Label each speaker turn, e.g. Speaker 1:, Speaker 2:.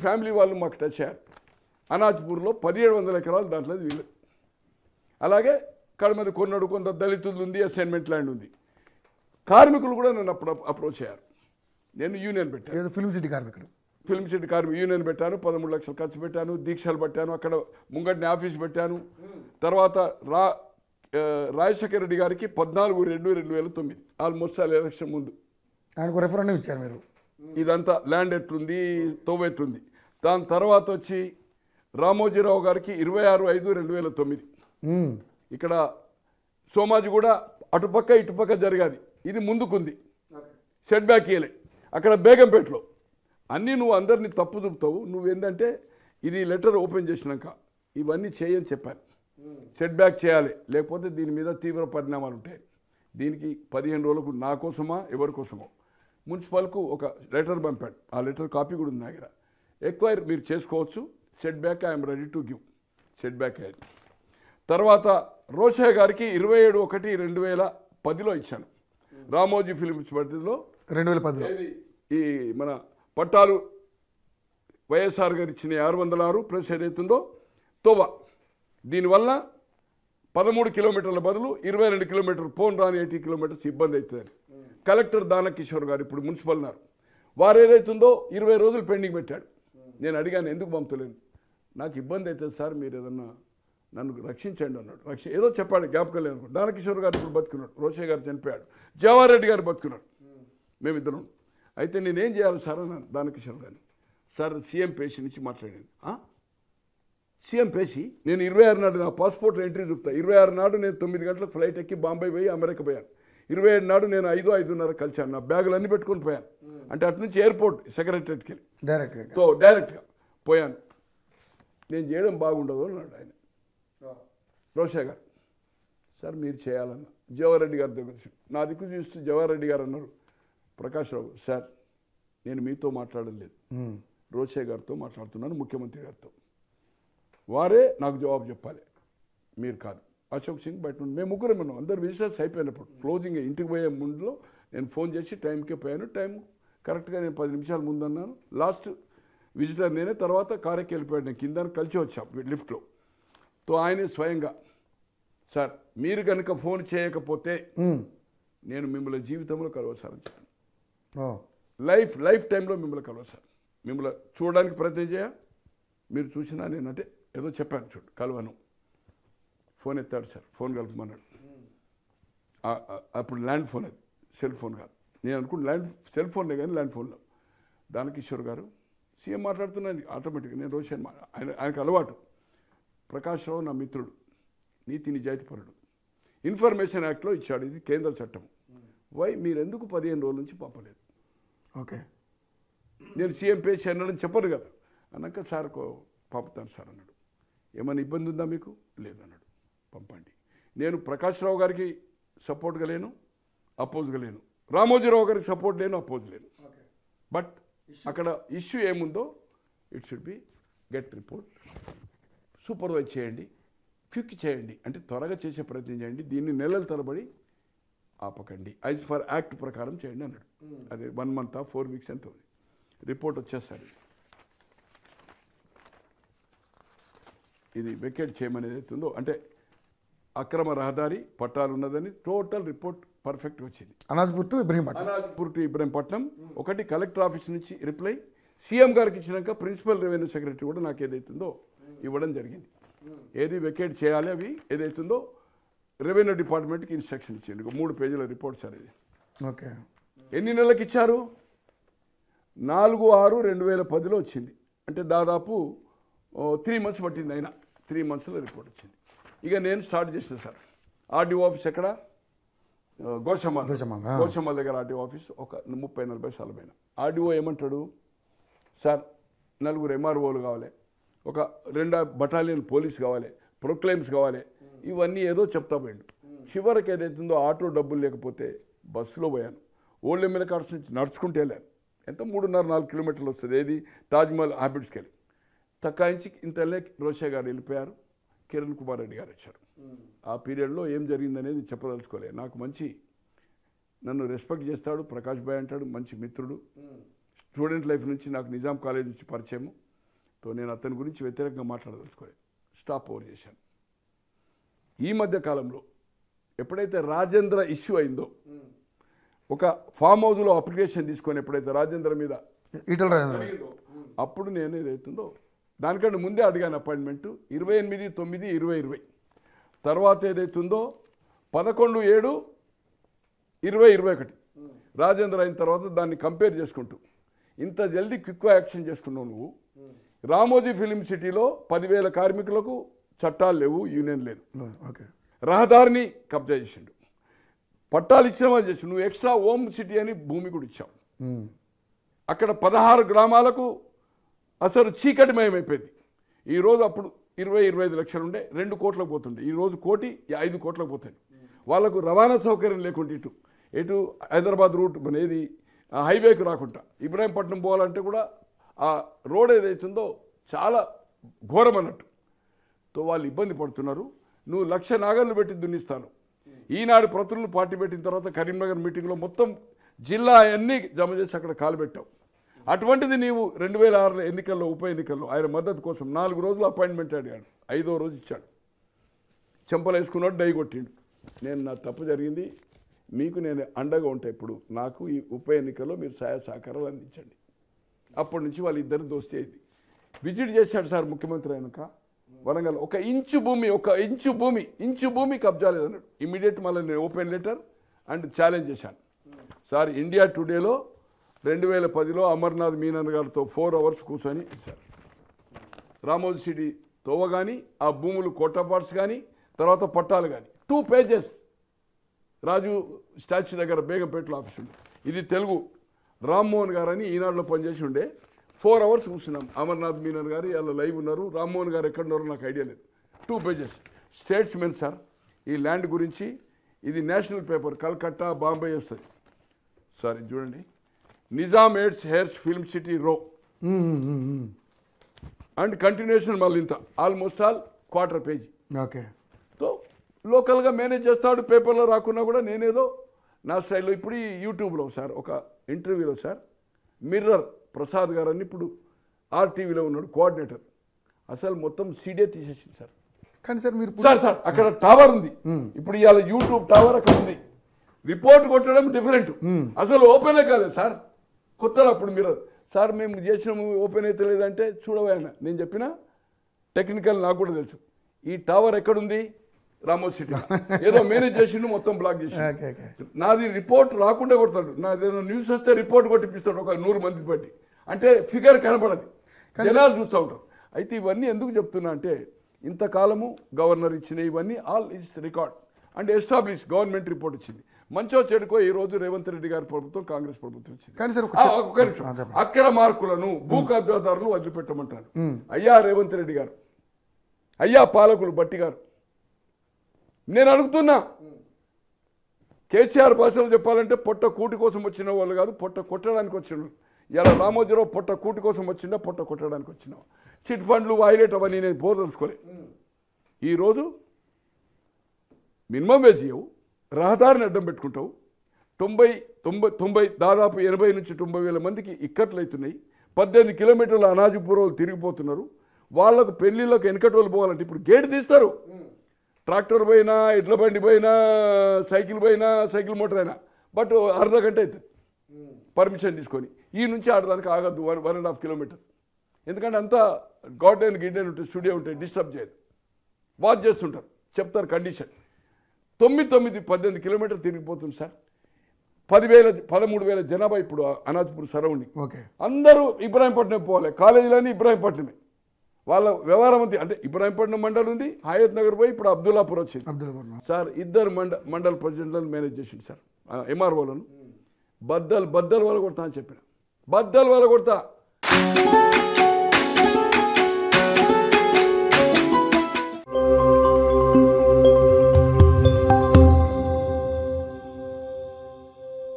Speaker 1: Family వాళ్ళు మాకు touch అయ్యారు. అనాజ్పూర్లో 1700 ఎకరాలు దాంట్లో వీళ్ళు. అలాగే కడమది కొన్నాడు, కొంత దళితులు ఉంది, అసైన్మెంట్ ల్యాండ్ ఉంది. కార్మికులు కూడా నన్ను అప్పుడు అప్రోచ్ అయ్యారు. నేను యూనియన్ పెట్టాను,
Speaker 2: ఫిల్మ్ సిటీ కార్మికులు.
Speaker 1: ఫిల్మ్ సిటీ కార్మిక యూనియన్ పెట్టాను, 13 లక్షలు ఖర్చు పెట్టాను, దీక్షలు పెట్టాను, అక్కడ ముంగటిని ఆఫీస్ పెట్టాను. తర్వాత రాజశేఖర రెడ్డి గారికి 14/2/2009 ఆల్మోస్ట్ ఎలక్షన్ ముందు
Speaker 2: ఆయనకు రెఫరెండం ఇచ్చారు మీరు.
Speaker 1: ఇదంతా ల్యాండ్ ఎట్లుంది, తోవ ఎట్లుంది. దాని తర్వాత వచ్చి రామోజీరావు గారికి 26/5/2009 ఇక్కడ సోమాజి కూడా అటుపక్క ఇటుపక్క జరగాలి, ఇది ముందుకుంది, సెట్ బ్యాక్ ఇయ్యలే. అక్కడ బేగంపేటలో అన్నీ నువ్వు అందరినీ తప్పు చూపుతావు, నువ్వేందంటే ఇది లెటర్ ఓపెన్ చేసినాక ఇవన్నీ చేయని చెప్పాను. సెట్ బ్యాక్ చేయాలి, లేకపోతే దీని మీద తీవ్ర పరిణామాలు ఉంటాయి. దీనికి 15 రోజులకు నా కోసమా ఎవరి కోసమో మున్సిపల్కు ఒక లెటర్ పంపాడు. ఆ లెటర్ కాపీ కూడా ఉంది నా దగ్గర. ఎక్వైర్ మీరు చేసుకోవచ్చు, set back I'm ready to give, set back అయ్యింది. తర్వాత రోషయ్య గారికి 27/1/2010లో ఇచ్చాను. రామోజీ ఫిలిమ్స్ పరిధిలో
Speaker 2: 2010లో
Speaker 1: ఈ మన పట్టాలు వైఎస్ఆర్ గారు ఇచ్చిన 606 ప్లస్ ఏదైతుందో తోవ, దీనివల్ల 13 కిలోమీటర్ల బదులు 22 కిలోమీటర్లు పోన్ రాని 80 కిలోమీటర్స్ ఇబ్బంది అవుతుందని కలెక్టర్ దానకిషోర్ గారు ఇప్పుడు మున్సిపల్ ఉన్నారు. వారు ఏదైతుందో 20 రోజులు పెండింగ్ పెట్టాడు. నేను అడిగాను ఎందుకు పంపుతలేను, నాకు ఇబ్బంది అవుతుంది సార్, మీరు ఏదన్నా నన్ను రక్షించండి అన్నాడు. ఏదో చెప్పాడు, జ్ఞాపకం లేదు. దానకిషోర్ గారు ఇప్పుడు బతుకున్నాడు, రోషయ్య గారు చనిపోయాడు, జవహర్ రెడ్డి గారు బతుకున్నాడు, మేమిద్దరం. అయితే నేనేం చేయాలి సార్ అన్నాను దానకిషోర్ గారిని. సార్ సీఎం పేషి నుంచి మాట్లాడాను. సీఎం పేషి నేను 26 నాడు నా పాస్పోర్ట్ ఎంట్రీ చూపుతా. 26 నాడు నేను 9 గంటలకు ఫ్లైట్ ఎక్కి బాంబే పోయి అమెరికా పోయాను. 27 నాడు నేను 5-5:30 కలిశాను. నా బ్యాగులు అన్నీ పెట్టుకొని పోయాను. అంటే అటు నుంచి ఎయిర్పోర్ట్ సెక్రటరీకి వెళ్ళి డైరెక్ట్గా పోయాను. నేను చేయడం బాగుండదు అన్నాడు ఆయన రోషయ్య గారు. సార్ మీరు చేయాలన్న జవహర్ రెడ్డి గారి దగ్గర నా దిక్కు చూస్తూ జవహర్ రెడ్డి గారు అన్నారు, ప్రకాష్ రావు సార్ నేను మీతో మాట్లాడడం లేదు, రోషయ్య గారితో మాట్లాడుతున్నాను, ముఖ్యమంత్రి గారితో. వారే నాకు జవాబు చెప్పాలి, మీరు కాదు. అశోక్ సింగ్ బయట నుండి మేము ముగ్గురం ఉన్నాం. అందరు విజిటర్స్ అయిపోయినప్పుడు క్లోజింగ్ ఇంటికి పోయే ముందులో నేను ఫోన్ చేసి టైంకే పోయాను. టైం కరెక్ట్గా నేను 10 నిమిషాల ముందు అన్నాను. లాస్ట్ విజిటర్ నేనే. తర్వాత కారెక్కి వెళ్ళిపోయాడు. నేను కింద కలిసి వచ్చాం లిఫ్ట్లో. తో ఆయనే స్వయంగా సార్ మీరు కనుక ఫోన్ చేయకపోతే నేను మిమ్మల్ని జీవితంలో కలవసారని చెప్పాను. లైఫ్ టైంలో మిమ్మల్ని కలవసారు, మిమ్మల్ని చూడడానికి ప్రయత్నం చేయ, మీరు చూసినా నేనంటే ఏదో చెప్పాను చూడు కలవను. ఫోన్ ఎత్తాడు సార్, ఫోన్ కలపమన్నాడు. అప్పుడు ల్యాండ్ ఫోన్, అది సెల్ ఫోన్ కాదు. నేను అనుకుంటే సెల్ ఫోన్లే కానీ ల్యాండ్ ఫోన్లో. దానకిషోర్ గారు సీఎం మాట్లాడుతున్నాను ఆటోమేటిక్గా. నేను రోషన్ ఆయనకు అలవాటు. ప్రకాష్ రావు నా మిత్రుడు, నీతి నిజాయితీపరుడు, ఇన్ఫర్మేషన్ యాక్ట్లో ఇచ్చాడు, ఇది కేంద్ర చట్టం. వై మీరు ఎందుకు 15 రోజుల నుంచి పంపలేదు?
Speaker 2: ఓకే
Speaker 1: నేను సీఎం పేషి అన్నాడని చెప్పను కదా. అన్నాక సార్ పంపుతాను సార్ అన్నాడు. ఏమైనా ఇబ్బంది ఉందా మీకు? లేదన్నాడు. పంపండి. నేను ప్రకాష్ రావు గారికి సపోర్ట్గా లేను, అపోజ్గా లేను, రామోజీరావు గారికి సపోర్ట్ లేను, అపోజ్ లేను. బట్ అక్కడ ఇష్యూ ఏముందో it should be get report, supervise చేయండి, క్విక్ చేయండి, అంటే త్వరగా చేసే ప్రయత్నం చేయండి, దీన్ని నెలల తరబడి ఆపకండి, యాజ్ ఫర్ యాక్ట్ ప్రకారం చేయండి అన్నాడు. అదే 1 month 4 weeks ఎంత ఉంది. రిపోర్ట్ వచ్చేస్తుంది. ఇది వెకేట్ చేయమని ఏదైతుందో అంటే అక్రమ రహదారి పట్టాలు ఉన్నదని టోటల్ రిపోర్ట్ పర్ఫెక్ట్గా వచ్చింది.
Speaker 2: అనాజ్పూర్ టు
Speaker 1: ఇబ్రహీంపట్నం. ఒకటి కలెక్టర్ ఆఫీస్ నుంచి రిప్లై సీఎం గారికి ఇచ్చినాక ప్రిన్సిపల్ రెవెన్యూ సెక్రటరీ కూడా నాకు ఏదైతుందో ఇవ్వడం జరిగింది. ఏది వెకేట్ చేయాలి అవి ఏదైతుందో రెవెన్యూ డిపార్ట్మెంట్కి ఇన్స్ట్రక్షన్ ఇచ్చింది. 3 పేజీల రిపోర్ట్ సార్ ఇది.
Speaker 2: ఓకే
Speaker 1: ఎన్ని నెలలకు ఇచ్చారు? 4/6/2010లో వచ్చింది. అంటే దాదాపు 3 months పట్టింది. అయినా 3 monthsలో రిపోర్ట్ వచ్చింది. ఇక నేను స్టార్ట్ చేసిన సార్. ఆర్డీఓ ఆఫీస్ ఎక్కడ? గోషమ్మ దగ్గర ఆర్డీఓ ఆఫీస్. ఒక 30-40 సార్లు పైన ఆర్డీఓ ఏమంటాడు, సార్ 4 MROలు కావాలి, ఒక 2 బటాలియన్ పోలీస్ కావాలి, ప్రొక్లైమ్స్ కావాలి, ఇవన్నీ ఏదో చెప్తా పోయిండు. చివరికి ఏదైతుందో ఆటో డబ్బులు లేకపోతే బస్సులో పోయాను. ఓల్డ్ ఎమ్మెల్యే కార్డ్స్ నుంచి నడుచుకుంటూ వెళ్ళాను. ఎంత 3.5-4 కిలోమీటర్లు వస్తుంది. ఏది తాజ్మహల్ హ్యాబిట్స్కి వెళ్ళి తక్కాయించి ఇంతలే రోషయ్య గారు వెళ్ళిపోయారు, కిరణ్ కుమార్ రెడ్డి గారు వచ్చారు. ఆ పీరియడ్లో ఏం జరిగిందనేది చెప్పదలుచుకోలేదు. నాకు మంచి నన్ను రెస్పెక్ట్ చేస్తాడు, ప్రకాష్ భాయ్ అంటాడు, మంచి మిత్రుడు. స్టూడెంట్ లైఫ్ నుంచి నాకు నిజాం కాలేజ్ నుంచి పరిచయము. నేను అతని గురించి వ్యతిరేకంగా మాట్లాడదలుచుకోలేదు, స్టాప్ ఓవర్ చేశాను. ఈ మధ్య కాలంలో ఎప్పుడైతే రాజేంద్ర ఇష్యూ అయిందో, ఒక ఫామ్ హౌస్లో అప్లికేషన్ తీసుకొని ఎప్పుడైతే రాజేంద్ర మీద
Speaker 2: ఈటల రాజేంద్ర
Speaker 1: అప్పుడు నేను ఏదైతుందో దానికంటే ముందే అడిగాను అపాయింట్మెంటు 28/9/2020. తర్వాత ఏదైతుందో 11/7/2021 రాజేంద్ర అయిన తర్వాత దాన్ని కంపేర్ చేసుకుంటూ ఇంత జల్దీ క్విక్ యాక్షన్ చేసుకున్నావు నువ్వు. రామోజీ ఫిలిం సిటీలో 10,000 కార్మికులకు చట్టాలు లేవు, యూనియన్ లేదు.
Speaker 2: ఓకే,
Speaker 1: రహదారిని కబ్జా చేసిండు, పట్టాలు ఇచ్చిన వాళ్ళు చేసి నువ్వు ఎక్స్ట్రా హోమ్ సిటీ అని భూమి కూడా ఇచ్చావు. అక్కడ 16 గ్రామాలకు అసలు చీకటిమయమైపోయింది. ఈరోజు అప్పుడు 20-25 లక్షలు ఉండే 2 కోట్లకు పోతుండే, ఈరోజు 1,05 కోట్లకు పోతుంది. వాళ్ళకు రవాణా సౌకర్యం లేకుండా ఎటు హైదరాబాద్ రూట్ అనేది హైవేకు రాకుండా ఇబ్రాహీంపట్నం పోవాలంటే కూడా ఆ రోడ్ ఏదైతుందో చాలా ఘోరం అన్నట్టు. తో వాళ్ళు ఇబ్బంది పడుతున్నారు. నువ్వు 1,00,000 నాగళ్ళు పెట్టి దున్నిస్తాను. ఈనాడు ప్రతులను పార్టీ పెట్టిన తర్వాత కరీంనగర్ మీటింగ్లో మొత్తం జిల్లా అన్నీ జమ చేసి అక్కడ కాలు పెట్టావు. అటువంటిది నీవు 2006 ఎన్నికల్లో ఉప ఎన్నికల్లో ఆయన మద్దతు కోసం 4 రోజులు అపాయింట్మెంట్ అడిగాడు, 5వ రోజు ఇచ్చాడు. చెంపలు వేసుకున్నాడు, డై కొట్టిండు. నేను నా తప్పు జరిగింది, మీకు నేను అండగా ఉంటా, ఇప్పుడు నాకు ఈ ఉప ఎన్నికల్లో మీరు సహాయ సహకారాలు అందించండి. అప్పటి నుంచి వాళ్ళిద్దరు దోస్తీ అయింది. విజిట్ చేశాడు సార్ ముఖ్యమంత్రి అయినాక వరంగల్. ఒక ఇంచు భూమి కబ్జా లేదన్నాడు. ఇమీడియట్ మళ్ళీ నేను ఓపెన్ లెటర్ అండ్ ఛాలెంజ్ చేశాను. సార్ ఇండియా టుడేలో 2010లో అమర్నాథ్ మీనన్ గారితో 4 అవర్స్ కూర్చొని సార్ రామోజీ సిటీ తోవ కానీ ఆ భూములు కోటాపాట్స్ కానీ తర్వాత పట్టాలు కానీ 2 పేజెస్ రాజు స్టాచ్యూ దగ్గర బేగంపేటలో ఆఫీస్ ఉంది. ఇది తెలుగు రామ్మోహన్ గారు అని ఈనాడులో పనిచేసి ఉండే. 4 అవర్స్ కూర్చున్నాం. అమర్నాథ్ మీనన్ గారు ఇలా లైవ్ ఉన్నారు, రామ్మోహన్ గారు ఎక్కడ ఉన్నారో నాకు ఐడియా లేదు. 2 పేజెస్ స్టేట్స్మెన్ సార్ ఈ ల్యాండ్ గురించి. ఇది నేషనల్ పేపర్, కల్కట్టా బాంబే వస్తుంది సార్. ఇది చూడండి, నిజాం హెయిర్స్ ఫిల్మ్ సిటీ రో అండ్ కంటిన్యూషన్ మళ్ళీ ఇంత ఆల్మోస్ట్ ఆల్ 1/4 పేజీ.
Speaker 2: ఓకే,
Speaker 1: తో లోకల్గా మేనేజ్ చేస్తాడు. పేపర్లో రాకున్నా కూడా నేనేదో నా స్టైల్లో. ఇప్పుడు ఈ యూట్యూబ్లో సార్ ఒక ఇంటర్వ్యూలో సార్ మిర్రర్ ప్రసాద్ గారు అని ఇప్పుడు ఆర్టీవీలో ఉన్నాడు కోఆర్డినేటర్, అసలు మొత్తం సీడే తీసేసింది సార్.
Speaker 2: కానీ సార్ మీరు
Speaker 1: సార్ అక్కడ టవర్ ఉంది, ఇప్పుడు ఇవాళ యూట్యూబ్ టవర్ అక్కడ ఉంది. రిపోర్ట్ కొట్టడం డిఫరెంట్, అసలు ఓపెనే కాలేదు సార్. కొత్తలో అప్పుడు మిర్రర్ సార్ మేము చేసినాము ఓపెన్ అయితే లేదంటే చూడవైనా నేను చెప్పిన టెక్నికల్ నాకు కూడా తెలుసు. ఈ టవర్ ఎక్కడుంది? రామోజీ సిటీ. ఏదో మేనేజ్ చేసిండు, మొత్తం బ్లాక్ చేసి. నాది రిపోర్ట్ రాకుండా కొడతాడు. నాదేదో న్యూస్ వస్తే రిపోర్ట్ కొట్టిపిస్తాడు ఒక 100 మంది బట్టి. అంటే ఫిగర్ కనపడదు, జనాలు చూస్తూ ఉంటారు. అయితే ఇవన్నీ ఎందుకు చెప్తున్నా అంటే ఇంతకాలము గవర్నర్ ఇచ్చిన ఇవన్నీ all is record and establish government report వచ్చింది. మంచో చెడుకో ఈ రోజు రేవంత్ రెడ్డి గారి ప్రభుత్వం కాంగ్రెస్ ప్రభుత్వం వచ్చింది. అక్రమ మార్కులను భూ కబ్జాదారులు వదిలిపెట్టమంటారు. అయ్యా రేవంత్ రెడ్డి గారు, అయ్యా పాలకులు బట్టి గారు, నేను అడుగుతున్నా. కేసీఆర్ భాషలో చెప్పాలంటే పొట్ట కూటి కోసం వచ్చిన వాళ్ళు కాదు, పొట్ట కొట్టడానికి వచ్చిన. ఇలా రామోజీరావు పొట్ట కూటి కోసం వచ్చిందా, పొట్ట కొట్టడానికి వచ్చినావు. చిట్ ఫండ్లు హైలైట్ అవన్నీ నేను బోధలుసుకోలే. ఈరోజు మినిమం వేజ్ ఇవ్వవు, రహదారిని అడ్డం పెట్టుకుంటావు. 90 దాదాపు 80 నుంచి 90 వేల మందికి ఇక్కట్లు అవుతున్నాయి. 18 కిలోమీటర్ల అనాజిపురం తిరిగిపోతున్నారు. వాళ్ళకు పెళ్లిళ్ళకు వెనకటోళ్ళు పోవాలంటే ఇప్పుడు గేట్ తీస్తారు. ట్రాక్టర్ పోయినా, ఎడ్ల బండి పోయినా, సైకిల్ పోయినా, సైకిల్ మోటార్ అయినా, బట్ అర్ధ గంట అవుతుంది పర్మిషన్ తీసుకొని. ఈ నుంచి ఆడదానికి ఆగద్దు 1.5 కిలోమీటర్. ఎందుకంటే అంతా గార్డెన్ గిడ్డెన్ ఉంటుంది, స్టూడియో ఉంటాయి, డిస్టర్బ్ చేయదు. వాచ్ చేస్తుంటారు, చెప్తారు కండిషన్. 18 కిలోమీటర్ తిరిగిపోతుంది సార్. 13,000 జనాభా ఇప్పుడు అనాజ్పూర్ సరౌండింగ్. అందరూ ఇబ్రాహీంపట్నం పోవాలి, కాలేజీలన్నీ ఇబ్రాహీంపట్నమే. వాళ్ళ వ్యవహారం ఉంది. అంటే ఇబ్రాహీంపట్నం మండల్ ఉంది, హయత్ నగర్ పోయి ఇప్పుడు అబ్దుల్లాపూర్ వచ్చింది సార్. 2 మండల్ ప్రెసిడెంట్లను మేనేజ్ చేసింది సార్, ఎంఆర్ఓలను. బద్దలు వాళ్ళ కొడతా అని చెప్పిన, బద్దలు వాళ్ళ కొడతా.